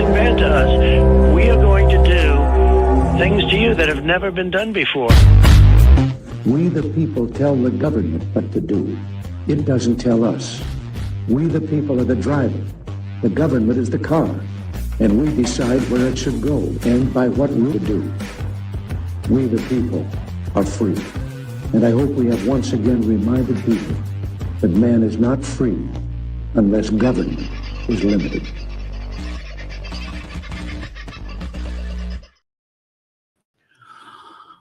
been bad to us. We are going to do things to you that have never been done before. We the people tell the government what to do. It doesn't tell us. We the people are the driver. The government is the car. And we decide where it should go and by what route to do. We the people are free. And I hope we have once again reminded people that man is not free unless government is limited.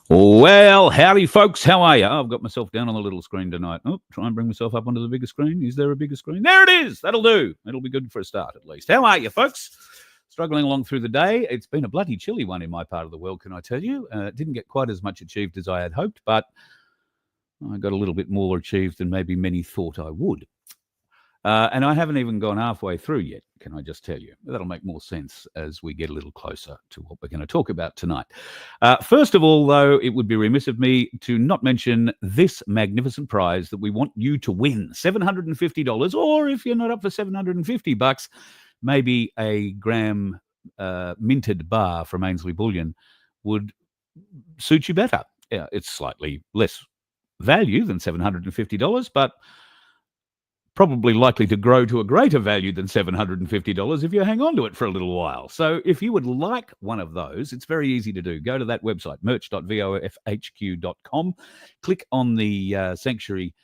Well, howdy, folks. How are you? I've got myself down on the little screen tonight. Oh, try and bring myself up onto the bigger screen. Is there a bigger screen? There it is. That'll do. It'll be good for a start, at least. How are you, folks? Struggling along through the day. It's been a bloody chilly one in my part of the world, can I tell you? Didn't get quite as much achieved as I had hoped, but I got a little bit more achieved than maybe many thought I would. And I haven't even gone halfway through yet, can I just tell you? That'll make more sense as we get a little closer to what we're going to talk about tonight. First of all, though, it would be remiss of me to not mention this magnificent prize that we want you to win. $750, or if you're not up for $750, maybe a gram minted bar from Ainsley Bullion would suit you better. Yeah, it's slightly less value than $750, but probably likely to grow to a greater value than $750 if you hang on to it for a little while. So if you would like one of those, it's very easy to do. Go to that website, merch.vofhq.com, click on the Sanctuary,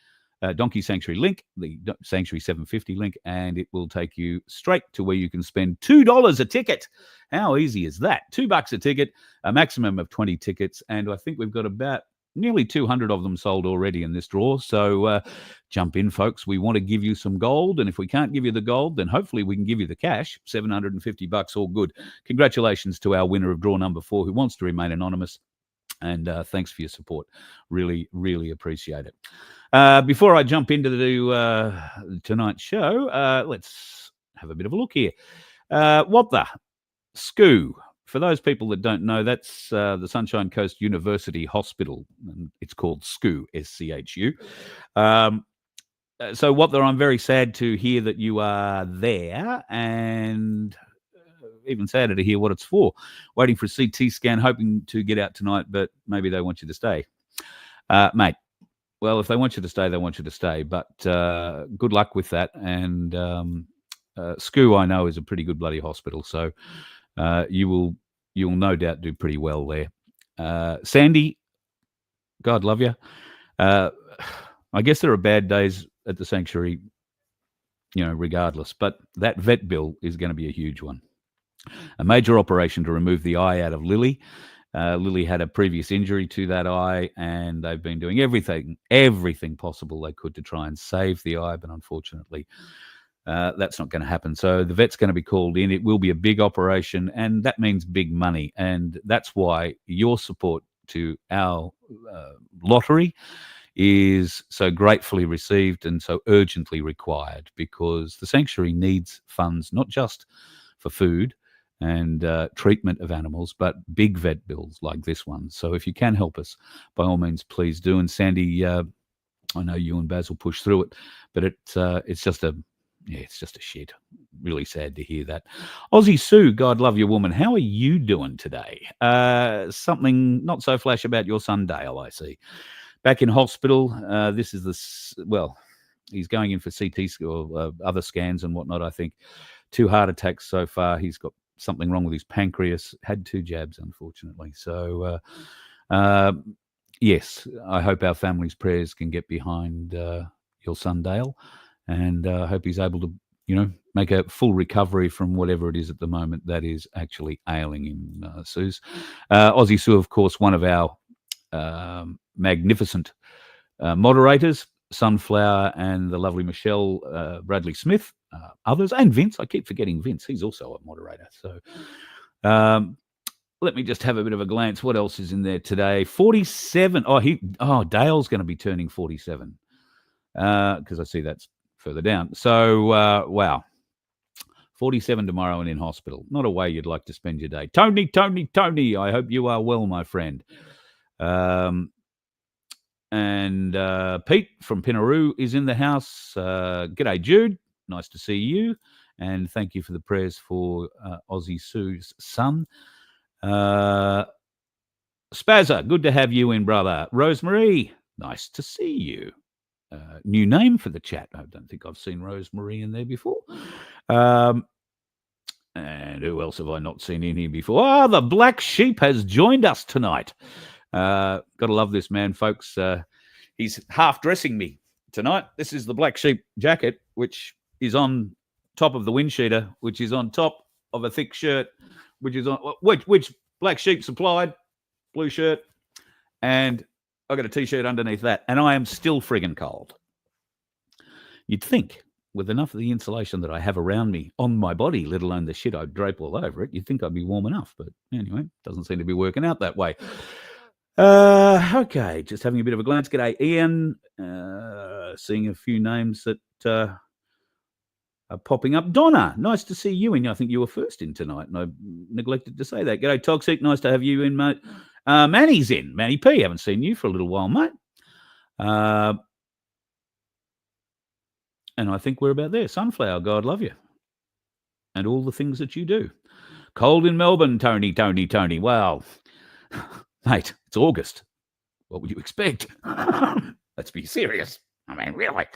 Donkey Sanctuary link, the Sanctuary 750 link, and it will take you straight to where you can spend $2 a ticket. How easy is that? $2 a ticket, a maximum of 20 tickets, and I think we've got about nearly 200 of them sold already in this draw. So jump in, folks. We want to give you some gold. And if we can't give you the gold, then hopefully we can give you the cash. $750, all good. Congratulations to our winner of draw number 4 who wants to remain anonymous. And thanks for your support. Really, really appreciate it. Before I jump into tonight's show, let's have a bit of a look here. What the? SCU. For those people that don't know, that's the Sunshine Coast University Hospital. And it's called SCU, S-C-H-U. So, Watler, I'm very sad to hear that you are there, and even sadder to hear what it's for. Waiting for a CT scan, hoping to get out tonight, but maybe they want you to stay. Mate, well, if they want you to stay, they want you to stay. But good luck with that. And SCU, I know, is a pretty good bloody hospital. So, you'll no doubt do pretty well there. Sandy, God love you. I guess there are bad days at the sanctuary, regardless. But that vet bill is going to be a huge one. A major operation to remove the eye out of Lily. Lily had a previous injury to that eye, and they've been doing everything possible they could to try and save the eye, but unfortunately, that's not going to happen. So the vet's going to be called in. It will be a big operation, and that means big money. And that's why your support to our lottery is so gratefully received and so urgently required, because the sanctuary needs funds, not just for food and treatment of animals, but big vet bills like this one. So if you can help us, by all means, please do. And Sandy, I know you and Baz will push through it, but it's just a shit. Really sad to hear that. Aussie Sue, God love your woman. How are you doing today? Something not so flash about your son Dale, I see. Back in hospital. This is he's going in for CT or other scans and whatnot, I think. 2 heart attacks so far. He's got something wrong with his pancreas. Had 2 jabs, unfortunately. So, yes, I hope our family's prayers can get behind your son Dale. And I hope he's able to, make a full recovery from whatever it is at the moment that is actually ailing him, Suze. Aussie Sue, of course, one of our magnificent moderators, Sunflower and the lovely Michelle Bradley Smith, others, and Vince. I keep forgetting Vince. He's also a moderator. So let me just have a bit of a glance. What else is in there today? 47. Dale's going to be turning 47 because I see that's further down. So, wow. 47 tomorrow and in hospital. Not a way you'd like to spend your day. Tony, I hope you are well, my friend. And Pete from Pinaroo is in the house. G'day, Jude. Nice to see you. And thank you for the prayers for Aussie Sue's son. Spazza, good to have you in, brother. Rosemary, nice to see you. New name for the chat. I don't think I've seen Rosemary in there before. And who else have I not seen in here before? The Black Sheep has joined us tonight. Got to love this man, folks. He's half dressing me tonight. This is the Black Sheep jacket, which is on top of the wind sheeter, which is on top of a thick shirt, which is on which Black Sheep supplied, blue shirt, and I got a t-shirt underneath that, and I am still friggin' cold. You'd think, with enough of the insulation that I have around me on my body, let alone the shit I drape all over it, you'd think I'd be warm enough. But anyway, doesn't seem to be working out that way. Okay, just having a bit of a glance. G'day, Ian. Seeing a few names that are popping up. Donna, nice to see you in. I think you were first in tonight, and I neglected to say that. G'day, Toxic. Nice to have you in, mate. Manny's in. Manny P. Haven't seen you for a little while, mate. And I think we're about there. Sunflower, God love you. And all the things that you do. Cold in Melbourne, Tony. Wow. Mate, it's August. What would you expect? Let's be serious. I mean, really.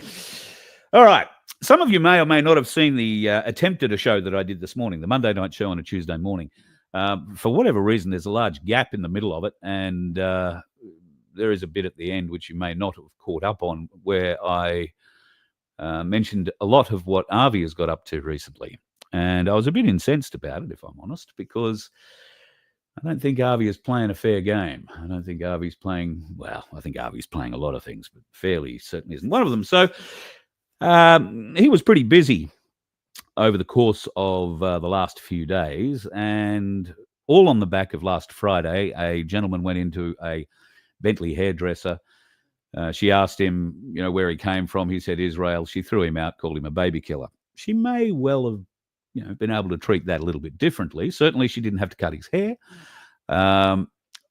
All right. Some of you may or may not have seen the attempt at a show that I did this morning, the Monday night show on a Tuesday morning. For whatever reason, there's a large gap in the middle of it, and there is a bit at the end which you may not have caught up on, where I mentioned a lot of what Avi has got up to recently. And I was a bit incensed about it, if I'm honest, because I don't think Avi is playing a fair game. I don't think Avi's playing, well, I think Avi's playing a lot of things, but fairly certainly isn't one of them. So he was pretty busy over the course of the last few days, and all on the back of last Friday, a gentleman went into a Bentley hairdresser. She asked him, where he came from. He said Israel. She threw him out, called him a baby killer. She may well have, been able to treat that a little bit differently. Certainly, she didn't have to cut his hair.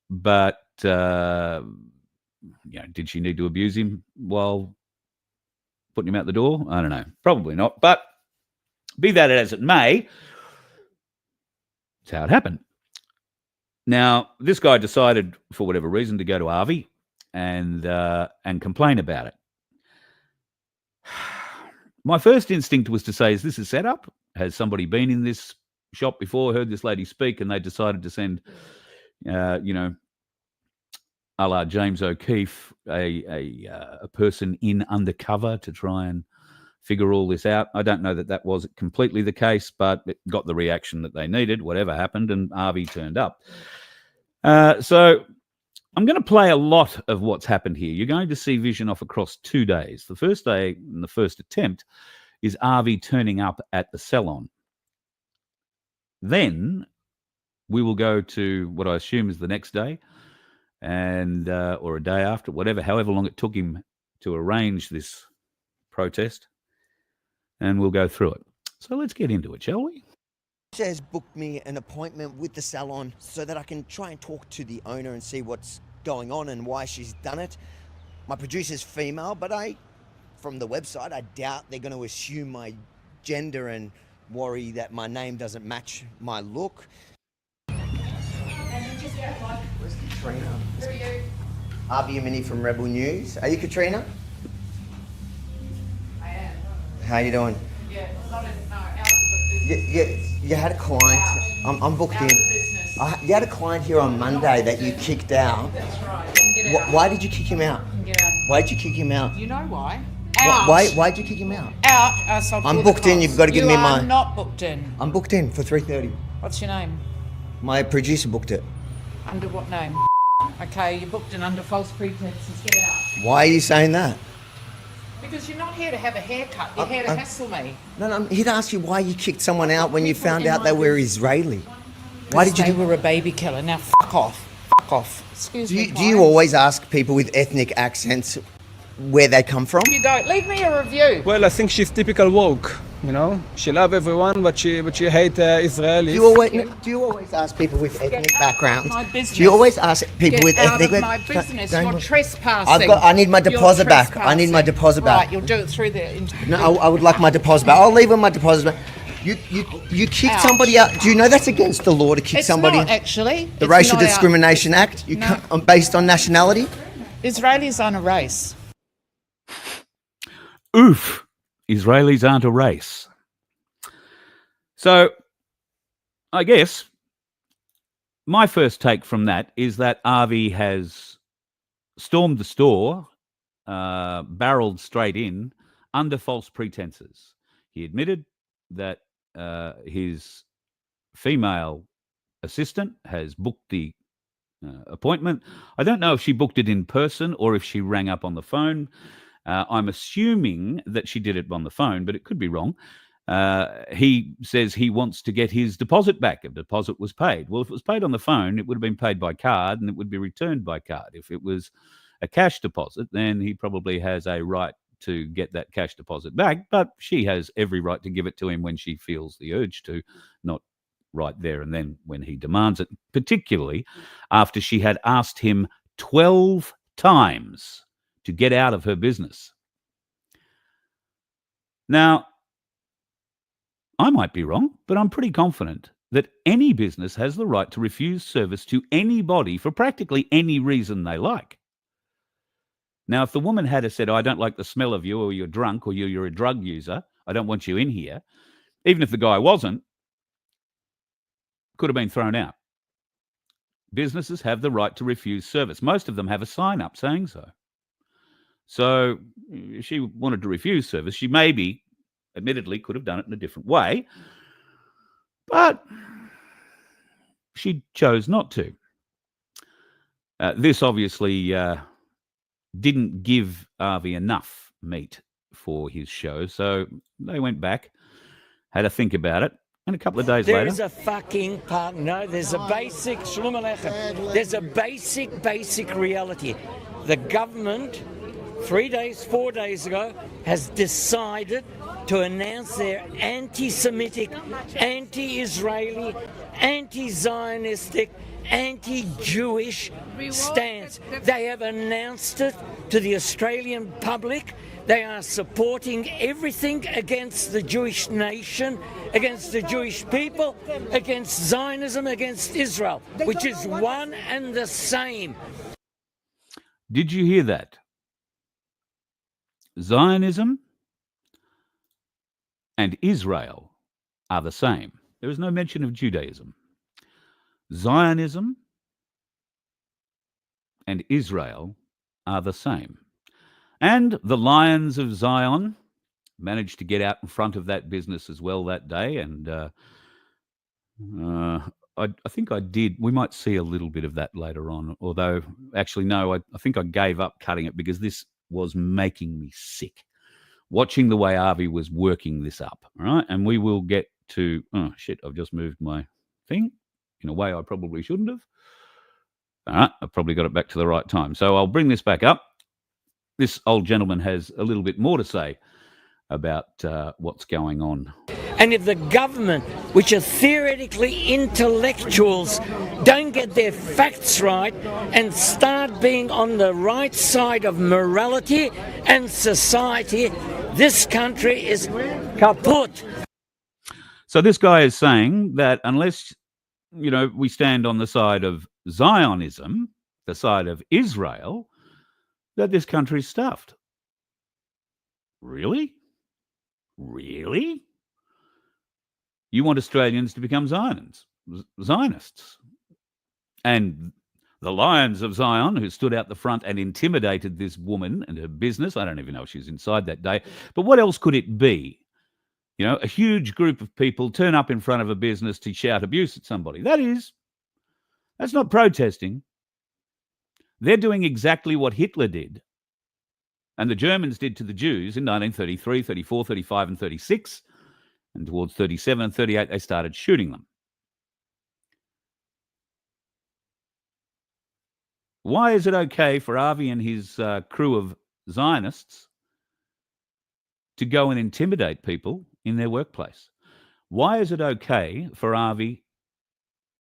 But did she need to abuse him while putting him out the door? I don't know. Probably not. But be that as it may, that's how it happened. Now, this guy decided, for whatever reason, to go to Avi and complain about it. My first instinct was to say, is this a setup? Has somebody been in this shop before, heard this lady speak, and they decided to send, a la James O'Keefe, a person in undercover to try and figure all this out? I don't know that was completely the case, but it got the reaction that they needed, whatever happened, and Avi turned up. So I'm going to play a lot of what's happened here. You're going to see vision off across 2 days. The first day, and the first attempt, is Avi turning up at the salon. Then we will go to what I assume is the next day, and or a day after, however long it took him to arrange this protest, and we'll go through it. So let's get into it, shall we? She has booked me an appointment with the salon so that I can try and talk to the owner and see what's going on and why she's done it. My producer's female, but from the website, I doubt they're going to assume my gender and worry that my name doesn't match my look. Where's Katrina? Who are you? Avi Mini from Rebel News. Are you Katrina? I am. How you doing? Yeah, not in, no, out of the business. You had a client. I'm booked Out in. of business. You had a client here on Monday that you kicked out. That's right. You can get out. Why did you kick him out? You can get out. Why did you kick him out? You know why? Out. Why'd you kick him out? Out. So I'm booked in, you've got to give me my... You are not booked in. I'm booked in for 3:30. What's your name? My producer booked it. Under what name? Okay, you're booked in under false pretenses. Get out. Why are you saying that? Because you're not here to have a haircut. You're here to hassle me. No, I'm here to ask you why you kicked someone out when you found out they were Israeli. Why did you They do... were a baby killer. Now fuck off. Fuck off. Excuse me. Do you always ask people with ethnic accents where they come from? You don't. Leave me a review. Well, I think she's typical woke. She love everyone, but she hate Israelis. Do you always ask people with ethnic Get out of backgrounds? my business. Do you always ask people Get with out ethnic... of my business. Don't- You're trespassing. I need my deposit You're back. I need my trespassing. deposit back. Right, you'll do it through the... No, I would like my deposit back. I'll leave with my deposit back. You kick Ouch. somebody out. Do you know that's against the law to kick It's somebody? not actually. The It's Racial not Discrimination Act. You No. can't, based on nationality. Israelis aren't a race. Oof. Israelis aren't a race. So, I guess my first take from that is that Avi has stormed the store, barreled straight in under false pretenses. He admitted that his female assistant has booked the appointment. I don't know if she booked it in person or if she rang up on the phone. I'm assuming that she did it on the phone, but it could be wrong. He says he wants to get his deposit back. If the deposit was paid. Well, if it was paid on the phone, it would have been paid by card and it would be returned by card. If it was a cash deposit, then he probably has a right to get that cash deposit back, but she has every right to give it to him when she feels the urge to, not right there and then when he demands it, particularly after she had asked him 12 times to get out of her business. Now, I might be wrong, but I'm pretty confident that any business has the right to refuse service to anybody for practically any reason they like. Now, if the woman had said, I don't like the smell of you, or you're drunk, or you're a drug user, I don't want you in here, even if the guy wasn't, could have been thrown out. Businesses have the right to refuse service. Most of them have a sign up saying so. So she wanted to refuse service. She maybe, admittedly, could have done it in a different way, but she chose not to. This obviously didn't give Avi enough meat for his show, so they went back, had a think about it, and a couple of days later... There's a fucking part. No, there's a basic... Shalom Aleichem. There's a basic reality. The government, 4 days ago, has decided to announce their anti-Semitic, anti-Israeli, anti-Zionistic, anti-Jewish stance. They have announced it to the Australian public. They are supporting everything against the Jewish nation, against the Jewish people, against Zionism, against Israel, which is one and the same. Did you hear that? Zionism and Israel are the same. There is no mention of Judaism. Zionism and Israel are the same. And the Lions of Zion managed to get out in front of that business as well that day. And I think I did. We might see a little bit of that later on. Although, actually, no, I think I gave up cutting it because this was making me sick. Watching the way Avi was working this up. All right. And we will get to, oh, shit, I've just moved my thing in a way I probably shouldn't have. All right. I've probably got it back to the right time. So I'll bring this back up. This old gentleman has a little bit more to say about what's going on. And if the government, which are theoretically intellectuals, don't get their facts right and start being on the right side of morality and society, this country is kaput. So this guy is saying that unless, we stand on the side of Zionism, the side of Israel, that this country's stuffed. Really? Really? You want Australians to become Zionists. And the Lions of Zion, who stood out the front and intimidated this woman and her business, I don't even know if she was inside that day, but what else could it be? A huge group of people turn up in front of a business to shout abuse at somebody. That's not protesting. They're doing exactly what Hitler did and the Germans did to the Jews in 1933, 34, 35, and 36. And towards 37 and 38, they started shooting them. Why is it okay for Avi and his crew of Zionists to go and intimidate people in their workplace? Why is it okay for Avi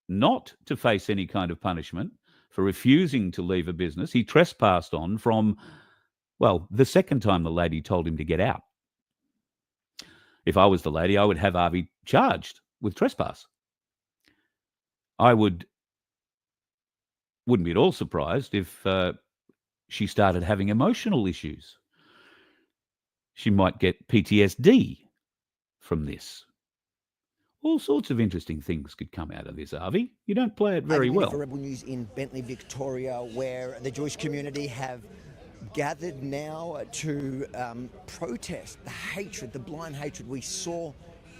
not to face any kind of punishment for refusing to leave a business? He trespassed on from, the second time the lady told him to get out. If I was the lady, I would have Avi charged with trespass. I wouldn't be at all surprised if she started having emotional issues. She might get PTSD from this. All sorts of interesting things could come out of this, Avi. You don't play it very well. For Rebel News in Bentley, Victoria, where the Jewish community have gathered now to protest the hatred, the blind hatred we saw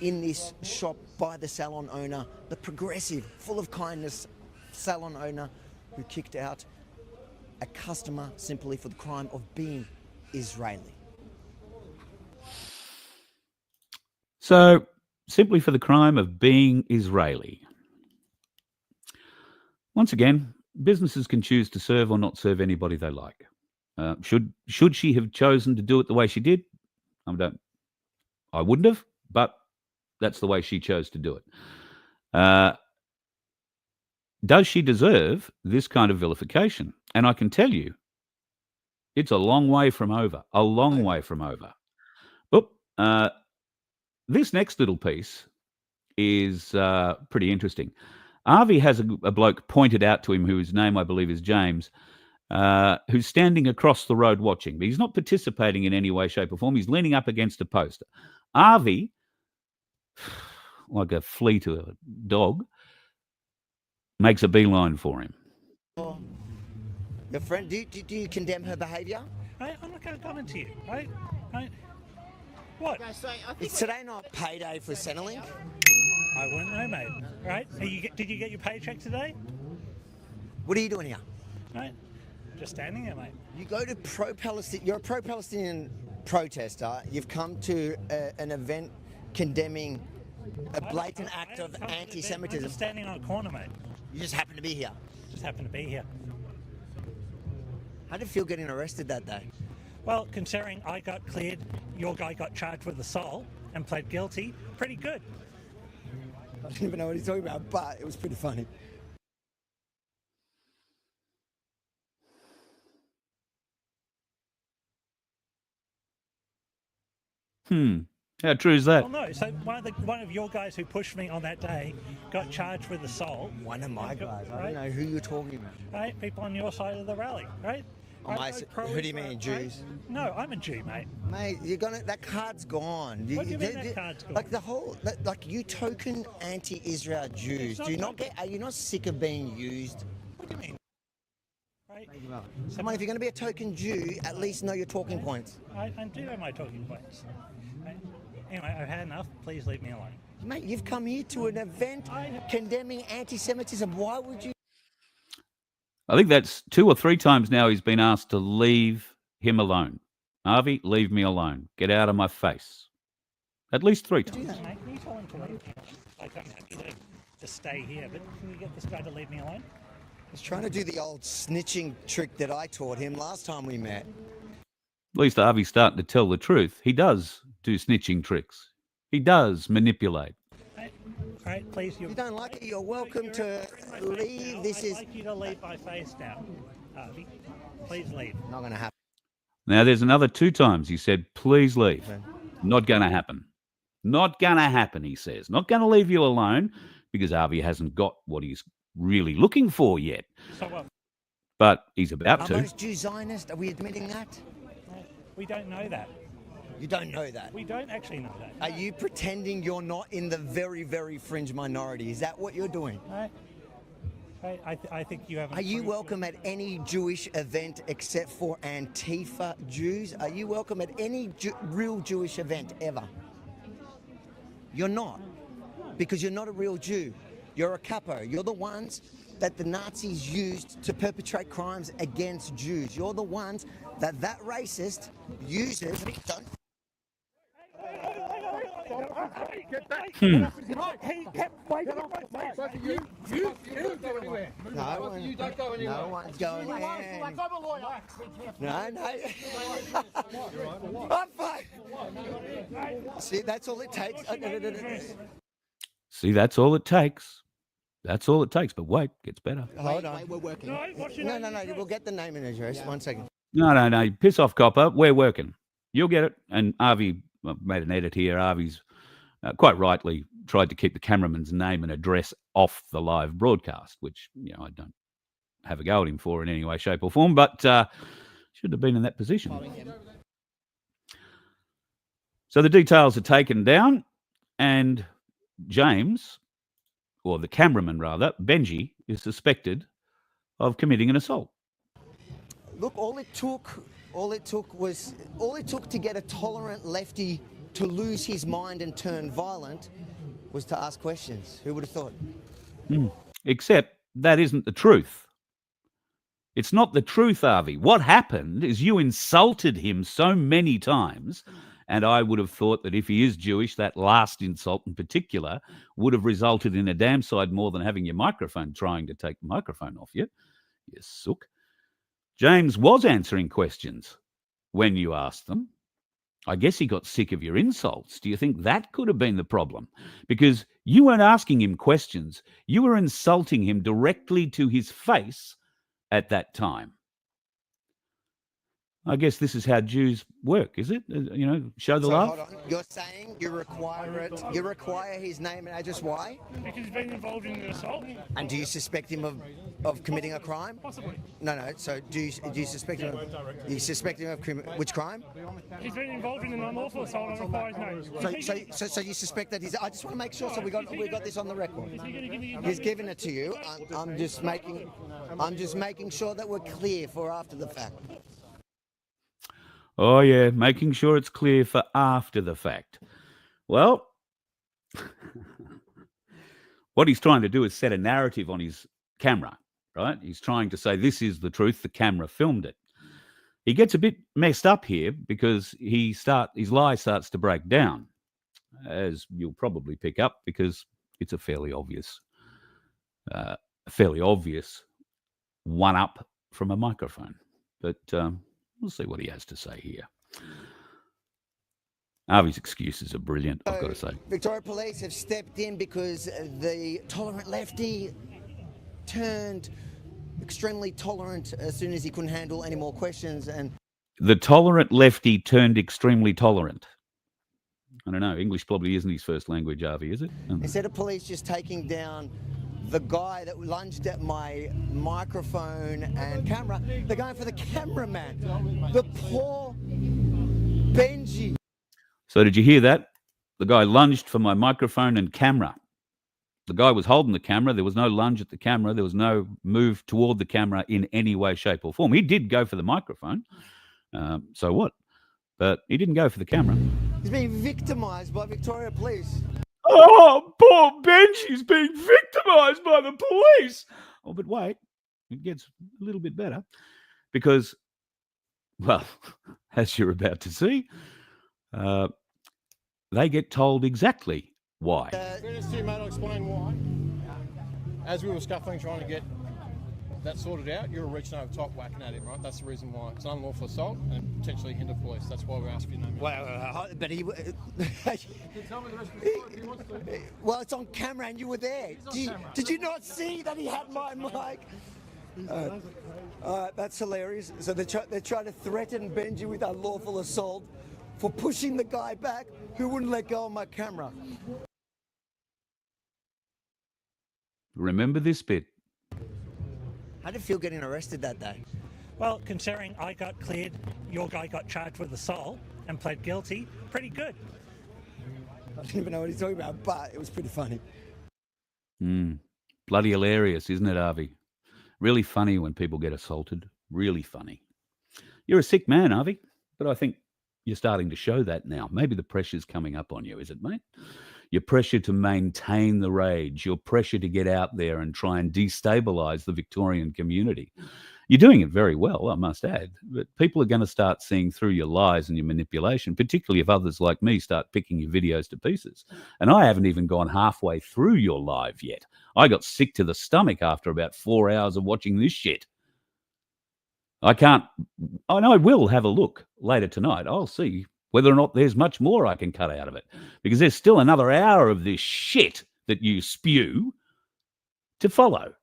in this shop by the salon owner, the progressive, full of kindness salon owner who kicked out a customer simply for the crime of being Israeli. So, simply for the crime of being Israeli. Once again, businesses can choose to serve or not serve anybody they like. Should she have chosen to do it the way she did? I wouldn't have, but that's the way she chose to do it. Does she deserve this kind of vilification? And I can tell you, it's a long way from over. A long way from over. This next little piece is pretty interesting. Avi has a bloke pointed out to him whose name I believe is James, who's standing across the road watching, but he's not participating in any way, shape or form. He's leaning up against a poster. Avi, like a flea to a dog, makes a beeline for him. Your friend, do you condemn her behaviour? I'm not going to comment to you, right? What? Is today not payday for Centrelink? I wouldn't know, mate. Right? Did you get your paycheck today? What are you doing here? Right? Just standing there, mate. You go to pro-Palestinian. You're a pro-Palestinian protester. You've come to an event condemning a blatant act of anti-Semitism. I'm just standing on a corner, mate. You just happen to be here. Just happen to be here. How did it feel getting arrested that day? Well, considering I got cleared, your guy got charged with assault and pled guilty, pretty good. I don't even know what he's talking about, but it was pretty funny. How true is that? Well, no. So one of your guys who pushed me on that day got charged with assault. One of my guys. Right? I don't know who you're talking about. Right? People on your side of the rally, right? Who do you mean, Jews? Right? No, I'm a Jew, mate. Mate, that card's gone. What do you mean that card's gone? Like the whole, like you token anti-Israel Jews. Do you not get? Are you not sick of being used? What do you mean? Right? Come on, if you're going to be a token Jew, at least know your talking points. I do know my talking points. Right? Anyway, I've had enough. Please leave me alone. Mate, you've come here to an event condemning anti-Semitism. Why would you? I think that's 2 or 3 times now he's been asked to leave him alone. Avi, leave me alone. Get out of my face. At least 3 times. Mate, can you tell him to leave? Like, I'm happy to stay here, but can you get this guy to leave me alone? He's trying to do the old snitching trick that I taught him last time we met. At least Avi's starting to tell the truth. He does do snitching tricks. He does manipulate. All right, please. If you don't like it, you're welcome to leave. This is. I'd like you to leave my face now, Avi. Please leave. Not going to happen. Now, there's another 2 times he said, please leave. Not going to happen. Not going to happen, he says. Not going to leave you alone because Avi hasn't got what he's really looking for yet. So what? But he's about to. Are most Jews Zionist? Are we admitting that? We don't know that. You don't know that? We don't actually know that. Are you pretending you're not in the very, very fringe minority? Is that what you're doing? I think you have. Are you welcome at any Jewish event except for Antifa Jews? Are you welcome at any real Jewish event ever? You're not. Because you're not a real Jew. You're a capo. You're the ones that the Nazis used to perpetrate crimes against Jews. You're the ones that racist uses. Get back. He kept waiting. No one's going anywhere. No. I'm fine. See, that's all it takes. See, that's all it takes. That's all it takes. But wait, gets better. Hold on. We're working. No. We'll get the name and address. 1 second. No. Piss off, copper. We're working. You'll get it. And Avi made an edit here. Avi's quite rightly tried to keep the cameraman's name and address off the live broadcast, which, I don't have a go at him for in any way, shape or form, but should have been in that position. So the details are taken down, and James, or the cameraman rather, Benji, is suspected of committing an assault. Look, all it took to get a tolerant lefty to lose his mind and turn violent was to ask questions. Who would have thought? Except that isn't the truth. It's not the truth, Avi. What happened is you insulted him so many times, and I would have thought that if he is Jewish, that last insult in particular would have resulted in a damn side more than having your microphone, trying to take the microphone off you. You sook. James was answering questions when you asked them. I guess he got sick of your insults. Do you think that could have been the problem? Because you weren't asking him questions. You were insulting him directly to his face at that time. I guess this is how Jews work, is it? Show the love? Hold on. You're saying you require his name and address. Why? Because he's been involved in an assault. And do you suspect him of committing a crime? Possibly. No. So do you suspect him? You suspect him of which crime? He's been involved in an unlawful assault and requires name. So you suspect that he's? I just want to make sure. So we got this on the record. He's given it to you. I'm just making sure that we're clear for after the fact. Oh, yeah, making sure it's clear for after the fact. Well, what he's trying to do is set a narrative on his camera, right? He's trying to say, this is the truth, the camera filmed it. He gets a bit messed up here because his lie starts to break down, as you'll probably pick up, because it's a fairly obvious one-up from a microphone. But we'll see what he has to say here. Avi's excuses are brilliant, I've got to say. Victoria Police have stepped in because the tolerant lefty turned extremely tolerant as soon as he couldn't handle any more questions. And the tolerant lefty turned extremely tolerant. I don't know. English probably isn't his first language, Avi, is it? Instead of police just taking down the guy that lunged at my microphone and camera, they're going for the cameraman. The poor Benji. So did you hear that? The guy lunged for my microphone and camera. The guy was holding the camera. There was no lunge at the camera. There was no move toward the camera in any way, shape or form. He did go for the microphone. So what? But he didn't go for the camera. He's being victimised by Victoria Police. Oh, poor Benji's being victimised by the police. Oh, but wait, it gets a little bit better because, well, as you're about to see, they get told exactly why. Mate, I'll explain why. As we were scuffling trying to get that sorted out, you were reaching over top whacking at him, right? That's the reason why. It's unlawful assault and potentially hinder police. That's why we're asking your name. Well, but he... Tell me the rest of the story if he wants to. Well, it's on camera and you were there. Did you not see that he had my mic? That's hilarious. So they're trying to threaten Benji with unlawful assault for pushing the guy back who wouldn't let go of my camera. Remember this bit. How did it feel getting arrested that day? Well, considering I got cleared, your guy got charged with assault and pled guilty, pretty good. I didn't even know what he's talking about, but it was pretty funny. Bloody hilarious, isn't it, Avi? Really funny when people get assaulted. Really funny. You're a sick man, Avi, but I think you're starting to show that now. Maybe the pressure's coming up on you, is it, mate? Your pressure to maintain the rage, your pressure to get out there and try and destabilise the Victorian community. You're doing it very well, I must add, but people are going to start seeing through your lies and your manipulation, particularly if others like me start picking your videos to pieces. And I haven't even gone halfway through your live yet. I got sick to the stomach after about 4 hours of watching this shit. I will have a look later tonight. I'll see whether or not there's much more I can cut out of it, because there's still another hour of this shit that you spew to follow.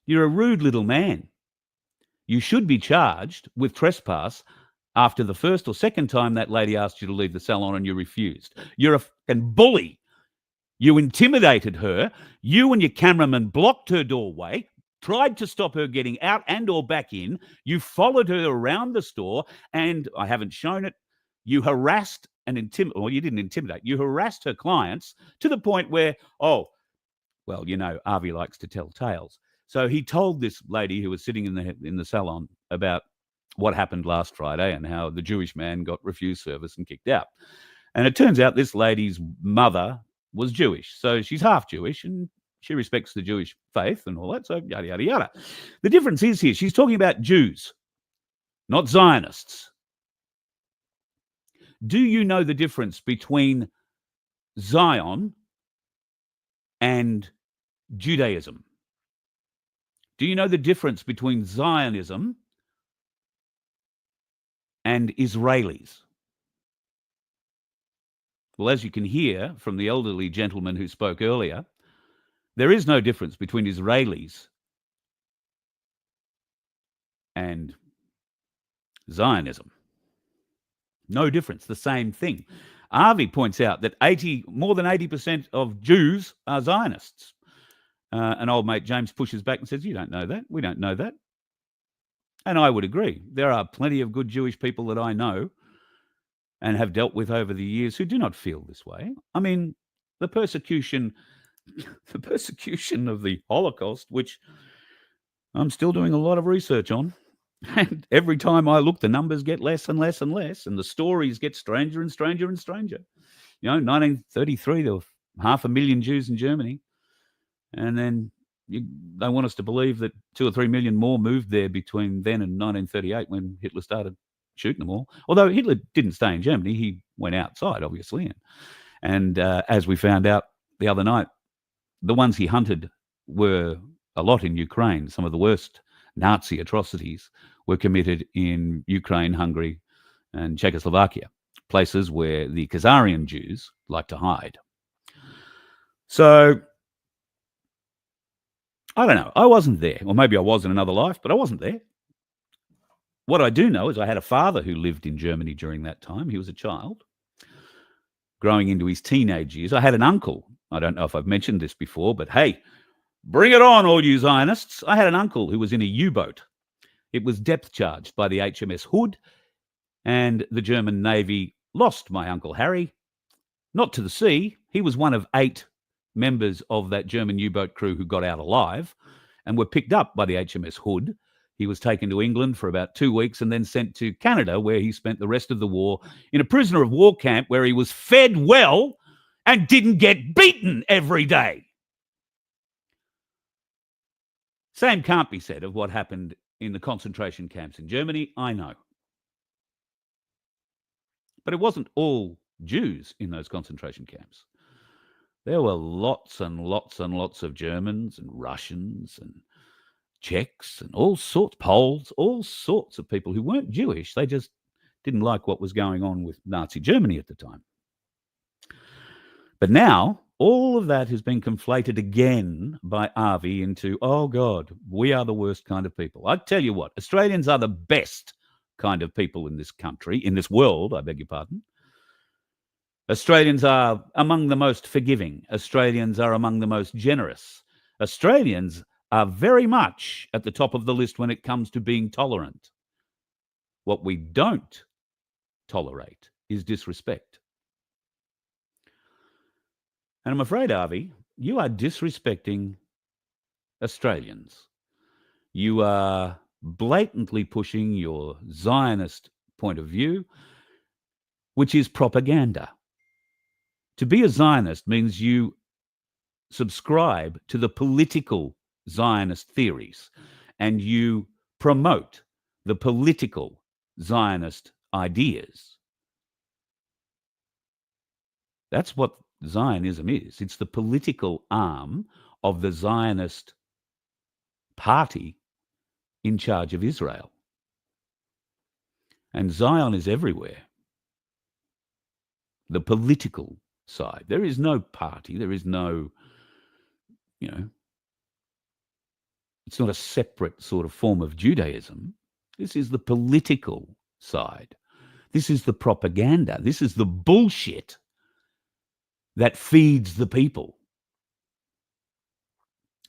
You're a rude little man. You should be charged with trespass after the first or second time that lady asked you to leave the salon and you refused. You're a fucking bully. You intimidated her. You and your cameraman blocked her doorway, tried to stop her getting out and or back in. You followed her around the store, and I haven't shown it. You harassed and you didn't intimidate. You harassed her clients to the point where, oh, well, you know, Avi likes to tell tales. So he told this lady who was sitting in the salon about what happened last Friday and how the Jewish man got refused service and kicked out. And it turns out this lady's mother was Jewish. So she's half Jewish and she respects the Jewish faith and all that. So yada, yada, yada. The difference is here, she's talking about Jews, not Zionists. Do you know the difference between Zion and Judaism? Do you know the difference between Zionism and Israelis? Well, as you can hear from the elderly gentleman who spoke earlier, there is no difference between Israelis and Zionism. No difference, the same thing. Avi points out that more than 80% of Jews are Zionists. And old mate James pushes back and says, you don't know that. We don't know that. And I would agree. There are plenty of good Jewish people that I know and have dealt with over the years who do not feel this way. I mean, the persecution of the Holocaust, which I'm still doing a lot of research on. And every time I look, the numbers get less and less and less, and the stories get stranger and stranger and stranger. You know, 1933, there were 500,000 Jews in Germany. And then they want us to believe that 2 or 3 million more moved there between then and 1938 when Hitler started shooting them all. Although Hitler didn't stay in Germany, he went outside, obviously. And as we found out the other night, the ones he hunted were a lot in Ukraine. Some of the worst Nazi atrocities were committed in Ukraine, Hungary, and Czechoslovakia, places where the Khazarian Jews like to hide. So, I don't know. I wasn't there. Or maybe I was in another life, but I wasn't there. What I do know is I had a father who lived in Germany during that time. He was a child growing into his teenage years. I had an uncle. I don't know if I've mentioned this before, but hey, bring it on, all you Zionists. I had an uncle who was in a U-boat. It was depth charged by the HMS Hood, and the German Navy lost my Uncle Harry, not to the sea. He was one of 8 members of that German U-boat crew who got out alive and were picked up by the HMS Hood. He was taken to England for about 2 weeks and then sent to Canada, where he spent the rest of the war in a prisoner of war camp where he was fed well and didn't get beaten every day. Same can't be said of what happened in the concentration camps in Germany, I know. But it wasn't all Jews in those concentration camps. There were lots and lots and lots of Germans and Russians and Czechs and all sorts, Poles, all sorts of people who weren't Jewish. They just didn't like what was going on with Nazi Germany at the time. But now, all of that has been conflated again by Avi into, oh God, we are the worst kind of people. I tell you what, Australians are the best kind of people in this country, in this world, I beg your pardon. Australians are among the most forgiving. Australians are among the most generous. Australians are very much at the top of the list when it comes to being tolerant. What we don't tolerate is disrespect. And I'm afraid, Avi, you are disrespecting Australians. You are blatantly pushing your Zionist point of view, which is propaganda. To be a Zionist means you subscribe to the political Zionist theories and you promote the political Zionist ideas. That's what Zionism is. It's the political arm of the Zionist party in charge of Israel. And Zion is everywhere. The political side. There is no party. There is no, it's not a separate sort of form of Judaism. This is the political side This is the propaganda. This is the bullshit that feeds the people.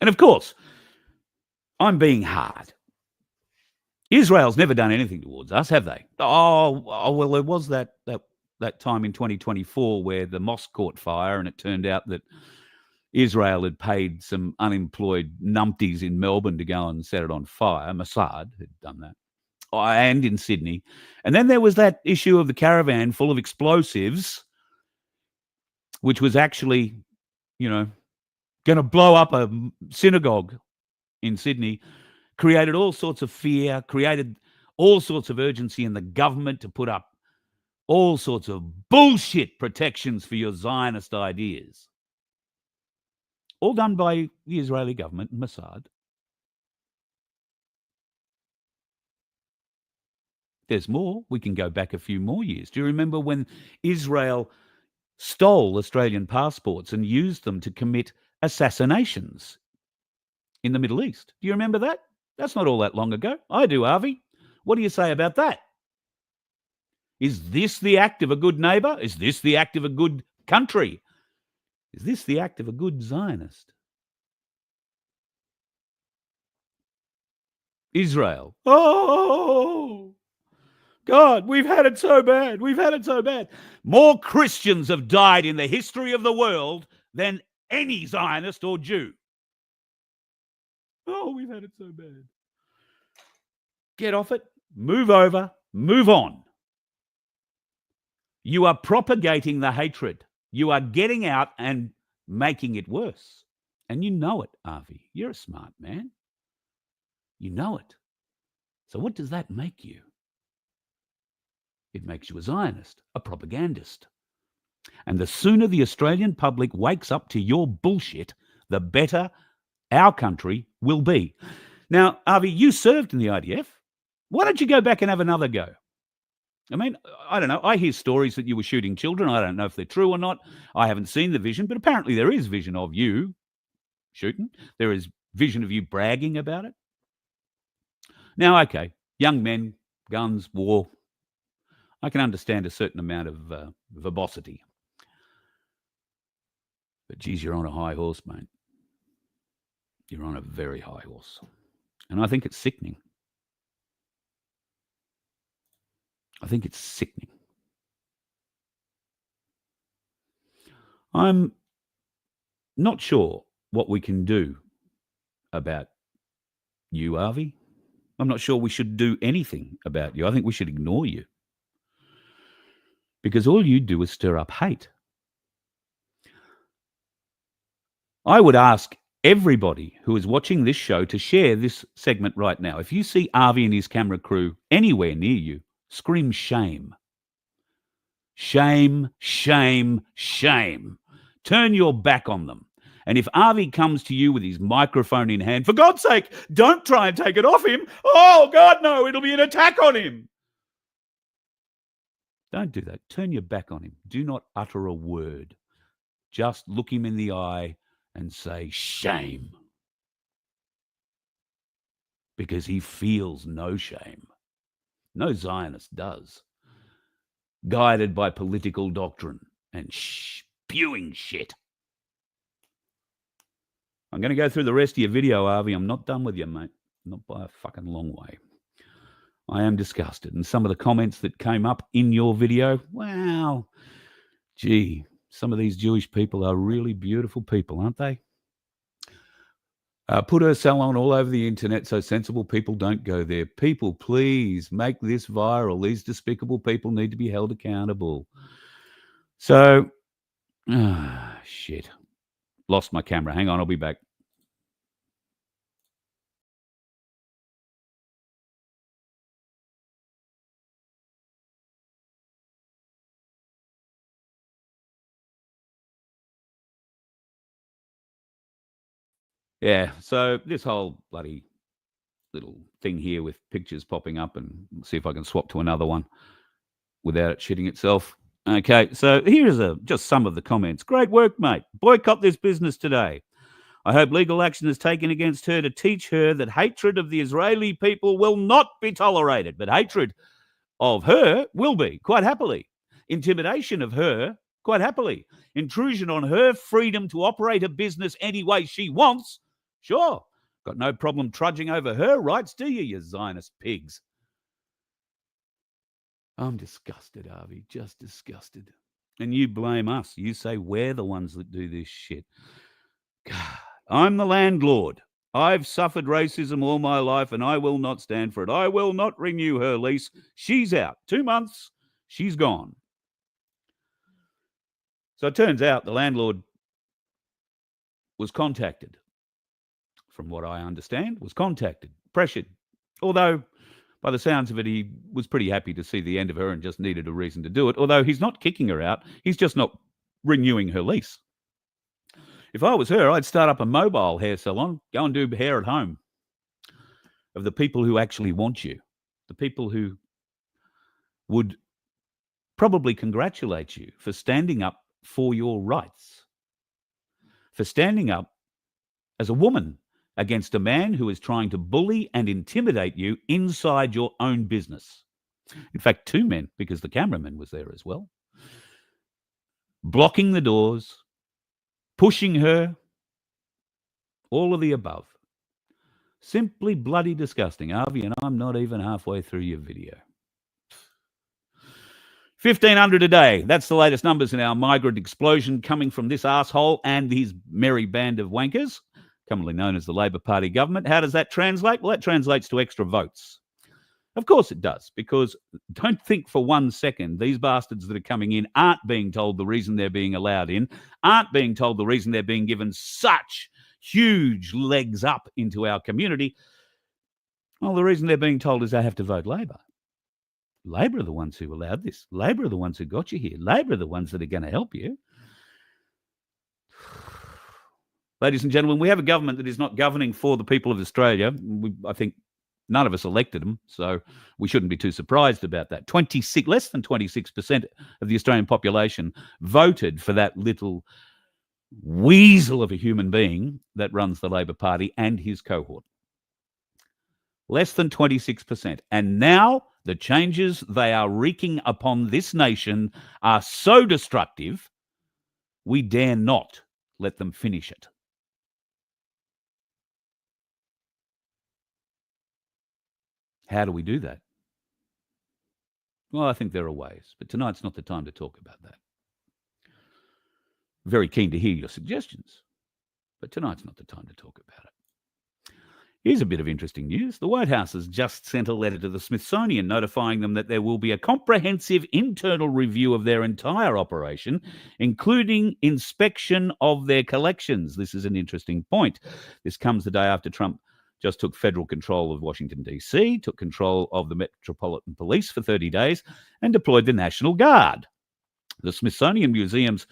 And of course, I'm being hard. Israel's never done anything towards us, have they? Oh well, there was that time in 2024 where the mosque caught fire, and it turned out that Israel had paid some unemployed numpties in Melbourne to go and set it on fire. Mossad had done that. And in Sydney. And then there was that issue of the caravan full of explosives, which was actually, going to blow up a synagogue in Sydney, created all sorts of fear, created all sorts of urgency in the government to put up all sorts of bullshit protections for your Zionist ideas. All done by the Israeli government and Mossad. There's more. We can go back a few more years. Do you remember when Israel stole Australian passports and used them to commit assassinations in the Middle East? Do you remember that? That's not all that long ago. I do, Avi. What do you say about that? Is this the act of a good neighbour? Is this the act of a good country? Is this the act of a good Zionist? Israel. Oh, God, we've had it so bad. We've had it so bad. More Christians have died in the history of the world than any Zionist or Jew. Oh, we've had it so bad. Get off it. Move over. Move on. You are propagating the hatred. You are getting out and making it worse. And you know it, Avi. You're a smart man. You know it. So what does that make you? It makes you a Zionist, a propagandist. And the sooner the Australian public wakes up to your bullshit, the better our country will be. Now, Avi, you served in the IDF. Why don't you go back and have another go? I mean, I don't know. I hear stories that you were shooting children. I don't know if they're true or not. I haven't seen the vision, but apparently there is vision of you shooting. There is vision of you bragging about it. Now, okay, young men, guns, war. I can understand a certain amount of verbosity. But geez, you're on a high horse, mate. You're on a very high horse. And I think it's sickening. I think it's sickening. I'm not sure what we can do about you, Avi. I'm not sure we should do anything about you. I think we should ignore you. Because all you do is stir up hate. I would ask everybody who is watching this show to share this segment right now. If you see Avi and his camera crew anywhere near you, scream shame. Shame, shame, shame. Turn your back on them. And if Avi comes to you with his microphone in hand, for God's sake, don't try and take it off him. Oh, God, no, it'll be an attack on him. Don't do that. Turn your back on him. Do not utter a word. Just look him in the eye and say, shame. Because he feels no shame. No Zionist does. Guided by political doctrine and spewing shit. I'm going to go through the rest of your video, Avi. I'm not done with you, mate. Not by a fucking long way. I am disgusted. And some of the comments that came up in your video, wow, gee, some of these Jewish people are really beautiful people, aren't they? Put her salon all over the internet so sensible people don't go there. People, please make this viral. These despicable people need to be held accountable. So, shit. Lost my camera. Hang on, I'll be back. Yeah, so this whole bloody little thing here with pictures popping up, and see if I can swap to another one without it shitting itself. Okay, so here's just some of the comments. Great work, mate. Boycott this business today. I hope legal action is taken against her to teach her that hatred of the Israeli people will not be tolerated. But hatred of her will be, quite happily. Intimidation of her, quite happily. Intrusion on her freedom to operate a business any way she wants, sure. Got no problem trudging over her rights, do you, you Zionist pigs? I'm disgusted, Avi, just disgusted. And you blame us. You say we're the ones that do this shit. God, I'm the landlord. I've suffered racism all my life and I will not stand for it. I will not renew her lease. She's out. 2 months, she's gone. So it turns out the landlord was contacted. From what I understand, was contacted, pressured. Although, by the sounds of it, he was pretty happy to see the end of her and just needed a reason to do it. Although he's not kicking her out, he's just not renewing her lease. If I was her, I'd start up a mobile hair salon, go and do hair at home of the people who actually want you, the people who would probably congratulate you for standing up for your rights, for standing up as a woman against a man who is trying to bully and intimidate you inside your own business. In fact, 2 men, because the cameraman was there as well, blocking the doors, pushing her, all of the above. Simply bloody disgusting, Avi, and I'm not even halfway through your video. 1,500 a day. That's the latest numbers in our migrant explosion coming from this asshole and his merry band of wankers, commonly known as the Labor Party government. How does that translate? Well, that translates to extra votes. Of course it does, because don't think for 1 second these bastards that are coming in aren't being told the reason they're being allowed in, aren't being told the reason they're being given such huge legs up into our community. Well, the reason they're being told is they have to vote Labor. Labor are the ones who allowed this. Labor are the ones who got you here. Labor are the ones that are going to help you. Ladies and gentlemen, we have a government that is not governing for the people of Australia. I think none of us elected them, so we shouldn't be too surprised about that. Less than 26% of the Australian population voted for that little weasel of a human being that runs the Labor Party and his cohort. Less than 26%. And now the changes they are wreaking upon this nation are so destructive, we dare not let them finish it. How do we do that? Well, I think there are ways, but tonight's not the time to talk about that. Very keen to hear your suggestions, but tonight's not the time to talk about it. Here's a bit of interesting news. The White House has just sent a letter to the Smithsonian notifying them that there will be a comprehensive internal review of their entire operation, including inspection of their collections. This is an interesting point. This comes the day after Trump just took federal control of Washington, D.C., took control of the Metropolitan Police for 30 days, and deployed the National Guard. The Smithsonian Museum's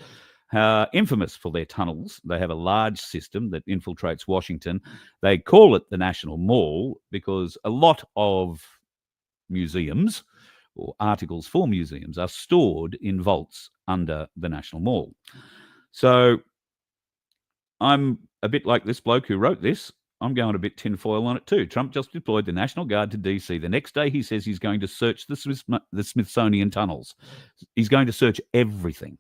infamous for their tunnels. They have a large system that infiltrates Washington. They call it the National Mall because a lot of museums or articles for museums are stored in vaults under the National Mall. So I'm a bit like this bloke who wrote this. I'm going a bit tinfoil on it too. Trump just deployed the National Guard to DC. The next day he says he's going to search the Smithsonian tunnels. He's going to search everything.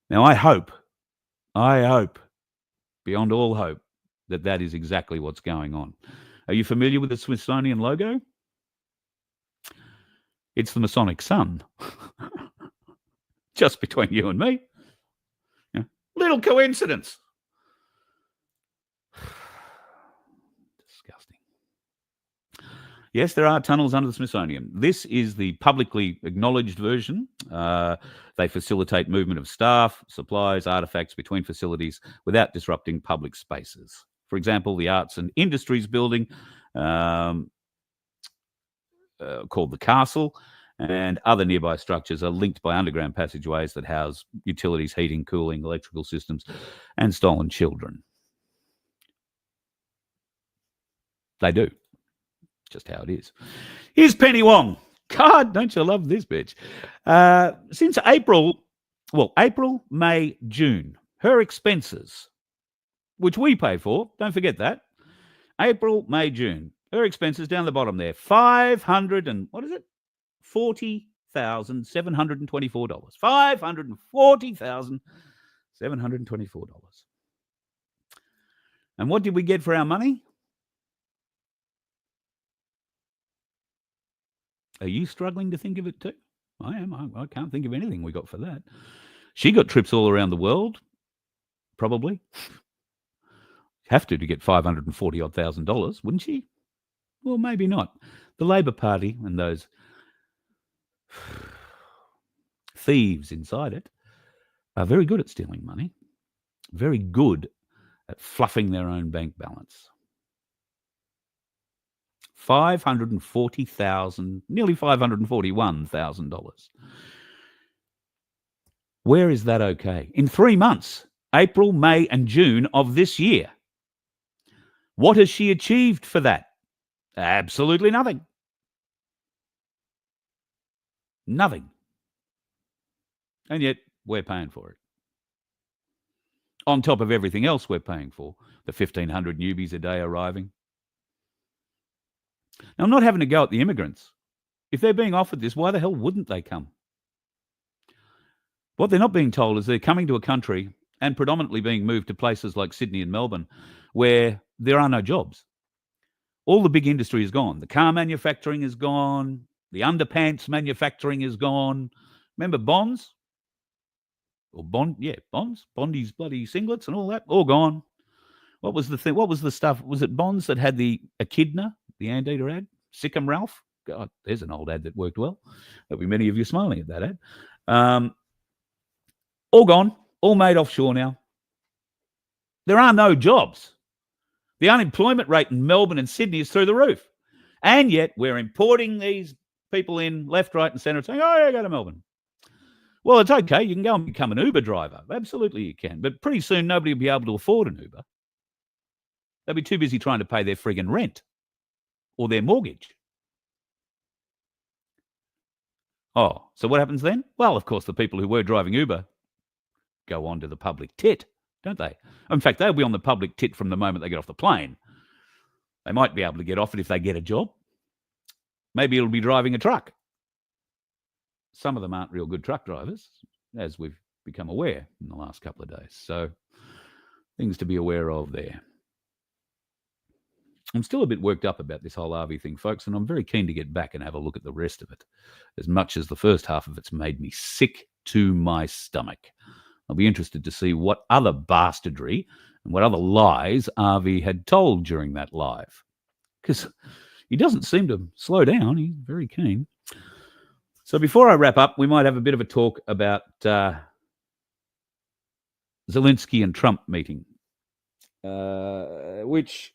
Now, I hope, beyond all hope, that is exactly what's going on. Are you familiar with the Smithsonian logo? It's the Masonic sun. Just between you and me. Yeah. Little coincidence. Disgusting. Yes, there are tunnels under the Smithsonian. This is the publicly acknowledged version. They facilitate movement of staff, supplies, artifacts between facilities without disrupting public spaces. For example, the Arts and Industries building, called the Castle, and other nearby structures are linked by underground passageways that house utilities, heating, cooling, electrical systems, and stolen children. They do. Just how it is. Here's Penny Wong. God, don't you love this bitch? Since April, May, June, her expenses, which we pay for, don't forget that, April, May, June, Her expenses down the bottom there, $500 and what is it? $40,724. $540,724. And what did we get for our money? Are you struggling to think of it too? I am. I can't think of anything we got for that. She got trips all around the world, probably. Have to get $540,000, wouldn't she? Well, maybe not. The Labor Party and those thieves inside it are very good at stealing money, very good at fluffing their own bank balance. $540,000, nearly $541,000. Where is that okay? In 3 months, April, May, and June of this year. What has she achieved for that? Absolutely nothing. Nothing. And yet, we're paying for it. On top of everything else we're paying for, the 1,500 newbies a day arriving. Now, I'm not having to go at the immigrants. If they're being offered this, why the hell wouldn't they come? What they're not being told is they're coming to a country and predominantly being moved to places like Sydney and Melbourne where there are no jobs. All the big industry is gone. The car manufacturing is gone. The underpants manufacturing is gone. Remember Bonds? Or Bonds? Bondi's bloody singlets and all that? All gone. What was the thing? What was the stuff? Was it Bonds that had the echidna, the anteater ad? Sick'em Ralph? God, there's an old ad that worked well. There'll be many of you smiling at that ad. All gone. All made offshore now. There are no jobs. The unemployment rate in Melbourne and Sydney is through the roof. And yet we're importing these people in left, right, and centre saying, oh, yeah, go to Melbourne. Well, it's okay. You can go and become an Uber driver. Absolutely you can. But pretty soon nobody will be able to afford an Uber. They'll be too busy trying to pay their friggin' rent or their mortgage. Oh, so what happens then? Well, of course, the people who were driving Uber go on to the public tit, don't they? In fact, they'll be on the public tit from the moment they get off the plane. They might be able to get off it if they get a job. Maybe it'll be driving a truck. Some of them aren't real good truck drivers, as we've become aware in the last couple of days. So things to be aware of there. I'm still a bit worked up about this whole Avi thing, folks, and I'm very keen to get back and have a look at the rest of it, as much as the first half of it's made me sick to my stomach. I'll be interested to see what other bastardry and what other lies Avi had told during that live, because he doesn't seem to slow down. He's very keen. So before I wrap up, we might have a bit of a talk about Zelensky and Trump meeting, which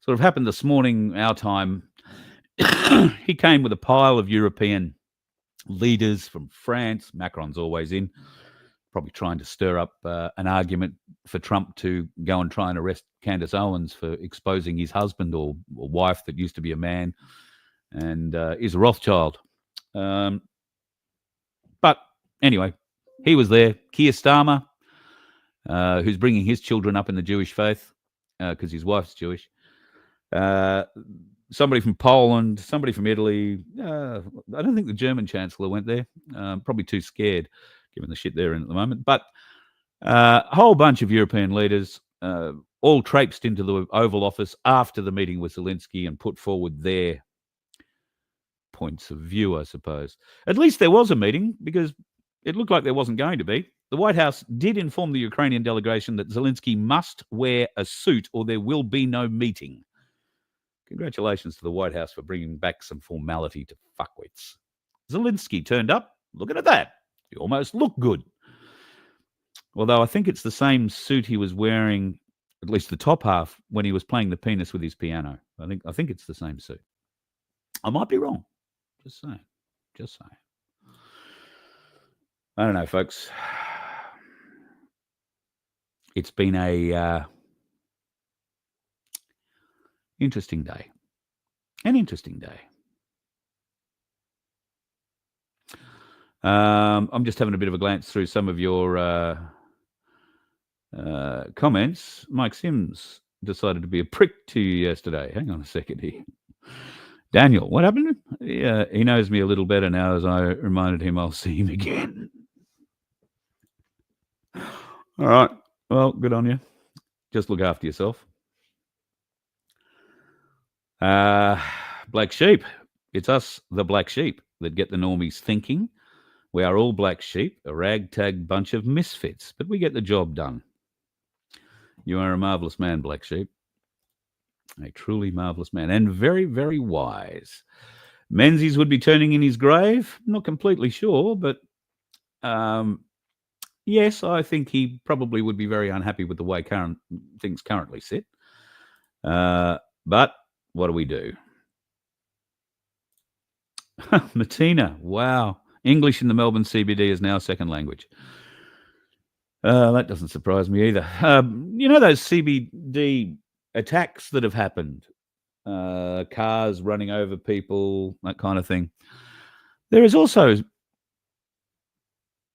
sort of happened this morning, our time. He came with a pile of European leaders from France. Macron's always in, probably trying to stir up an argument for Trump to go and try and arrest Candace Owens for exposing his husband or wife that used to be a man and is a Rothschild. But anyway, he was there. Keir Starmer, who's bringing his children up in the Jewish faith because his wife's Jewish. Somebody from Poland, somebody from Italy. I don't think the German Chancellor went there. Probably too scared, given the shit they're in at the moment. But a whole bunch of European leaders all traipsed into the Oval Office after the meeting with Zelensky and put forward their points of view, I suppose. At least there was a meeting, because it looked like there wasn't going to be. The White House did inform the Ukrainian delegation that Zelensky must wear a suit or there will be no meeting. Congratulations to the White House for bringing back some formality to fuckwits. Zelensky turned up. Looking at that. He almost looked good. Although I think it's the same suit he was wearing, at least the top half, when he was playing the penis with his piano. I think it's the same suit. I might be wrong. Just saying. I don't know, folks. It's been a interesting day. An interesting day. I'm just having a bit of a glance through some of your comments. Mike Sims decided to be a prick to you yesterday. Hang on a second here. Daniel, what happened? Yeah, he knows me a little better now as I reminded him I'll see him again. All right. Well, good on you. Just look after yourself. Black sheep. It's us, the black sheep, that get the normies thinking. We are all black sheep, a ragtag bunch of misfits, but we get the job done. You are a marvellous man, black sheep. A truly marvellous man, and very, very wise. Menzies would be turning in his grave. Not completely sure, but yes, I think he probably would be very unhappy with the way things currently sit. But what do we do? Martina, wow. English in the Melbourne CBD is now a second language. That doesn't surprise me either. You know those CBD attacks that have happened? Cars running over people, that kind of thing. There is also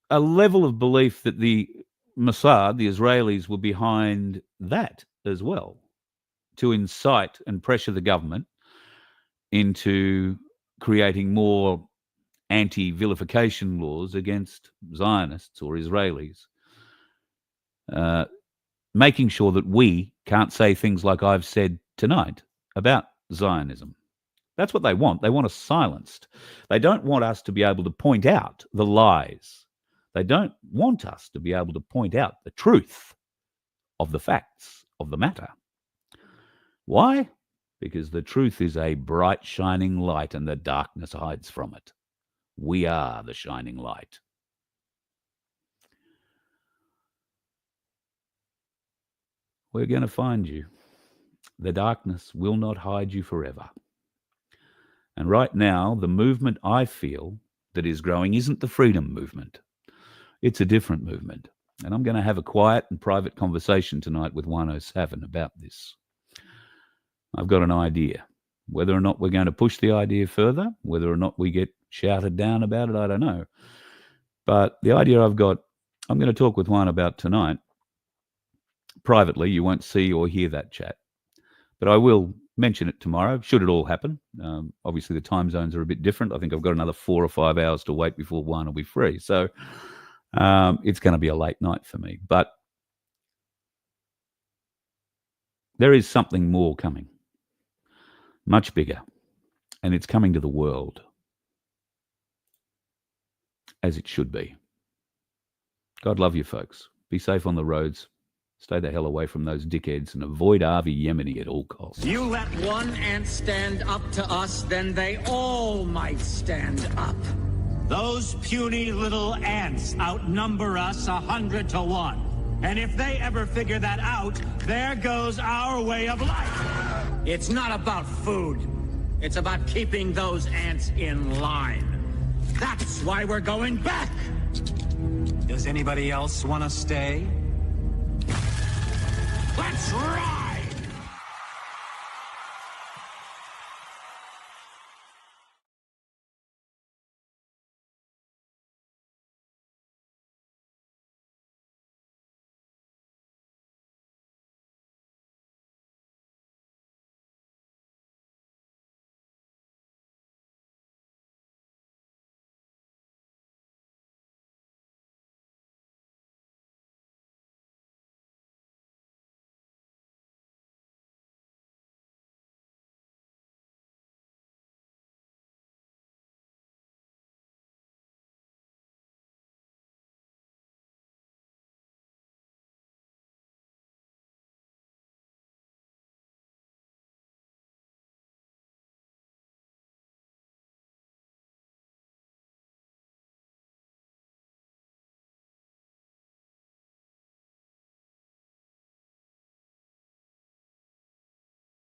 a level of belief that the Mossad, the Israelis, were behind that as well, to incite and pressure the government into creating more anti-vilification laws against Zionists or Israelis, making sure that we can't say things like I've said tonight about Zionism. That's what they want. They want us silenced. They don't want us to be able to point out the lies. They don't want us to be able to point out the truth of the facts of the matter. Why? Because the truth is a bright, shining light and the darkness hides from it. We are the shining light. We're going to find you. The darkness will not hide you forever. And right now, the movement I feel that is growing isn't the freedom movement. It's a different movement. And I'm going to have a quiet and private conversation tonight with 107 about this. I've got an idea. Whether or not we're going to push the idea further, whether or not we get shouted down about it, I don't know. But the idea I've got, I'm going to talk with one about tonight. Privately, you won't see or hear that chat. But I will mention it tomorrow, should it all happen. Obviously, the time zones are a bit different. I think I've got another 4 or 5 hours to wait before one will be free. So it's going to be a late night for me. But there is something more coming, much bigger, and it's coming to the world, as it should be. God love you, folks. Be safe on the roads. Stay the hell away from those dickheads and avoid Avi Yemeni at all costs. You let one ant stand up to us, then they all might stand up. Those puny little ants outnumber us 100 to 1. And if they ever figure that out, there goes our way of life. It's not about food. It's about keeping those ants in line. That's why we're going back. Does anybody else want to stay? Let's ride!